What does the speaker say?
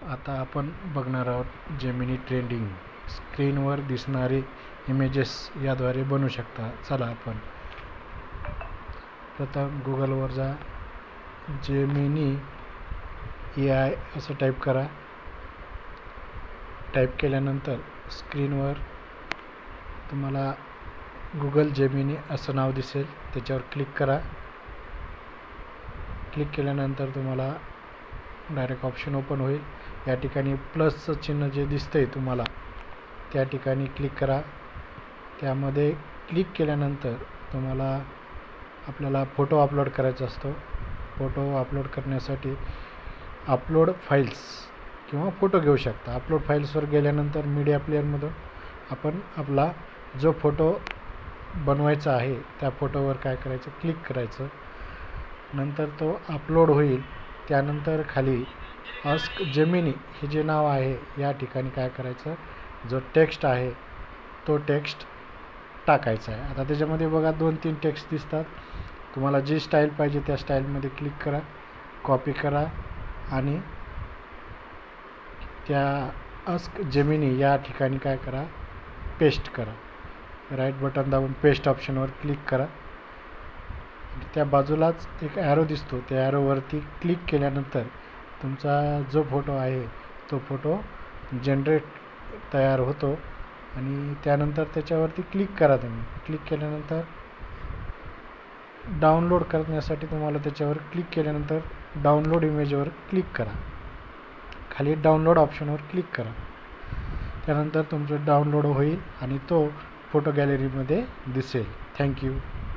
आता आपण बघणार आहोत जेमिनी ट्रेंडिंग. स्क्रीनवर दिसणारे इमेजेस याद्वारे बनवू शकता. चला आपण प्रथम गुगलवर जा, जेमिनी AI असं टाईप करा. टाईप केल्यानंतर स्क्रीनवर तुम्हाला गुगल जेमिनी असं नाव दिसेल, त्याच्यावर क्लिक करा. क्लिक केल्यानंतर तुम्हाला डायरेक्ट ऑप्शन ओपन होईल. या ठिकाणी प्लसचं चिन्ह जे दिसतंय तुम्हाला त्या ठिकाणी क्लिक करा. त्यामध्ये क्लिक केल्यानंतर तुम्हाला आपल्याला फोटो अपलोड करायचा असतो. फोटो अपलोड करण्यासाठी अपलोड फाईल्स किंवा फोटो घेऊ शकता. अपलोड फाईल्सवर गेल्यानंतर मीडिया प्लेअरमधून आपण आपला जो फोटो बनवायचा आहे त्या फोटोवर काय करायचं, क्लिक करायचं. नंतर तो अपलोड होईल. त्यानंतर खाली आस्क जेमिनी हे जे नाव आहे या ठिकाणी काय करायचं, जो टेक्स्ट आहे तो टेक्स्ट टाकायचा आहे. आता त्याच्यामध्ये बघा 2-3 टेक्स्ट दिसतात. तुम्हाला जी स्टाईल पाहिजे त्या स्टाईलमध्ये क्लिक करा, कॉपी करा आणि त्या आस्क जेमिनी या ठिकाणी काय करा, पेस्ट करा. राईट बटन दाबून पेस्ट ऑप्शनवर क्लिक करा. त्या बाजूलाच एक ॲरो दिसतो, त्या ॲरोवरती क्लिक केल्यानंतर तुमचा जो फोटो आहे तो फोटो जनरेट तयार होतो आणि त्यानंतर त्याच्यावरती क्लिक करा. तुम्ही क्लिक केल्यानंतर डाउनलोड करण्यासाठी तुम्हाला त्याच्यावर क्लिक केल्यानंतर डाउनलोड इमेजवर क्लिक करा. खाली डाउनलोड ऑप्शनवर क्लिक करा. त्यानंतर तुमचं डाउनलोड होईल आणि तो फोटो गॅलरीमध्ये दिसेल. थँक्यू.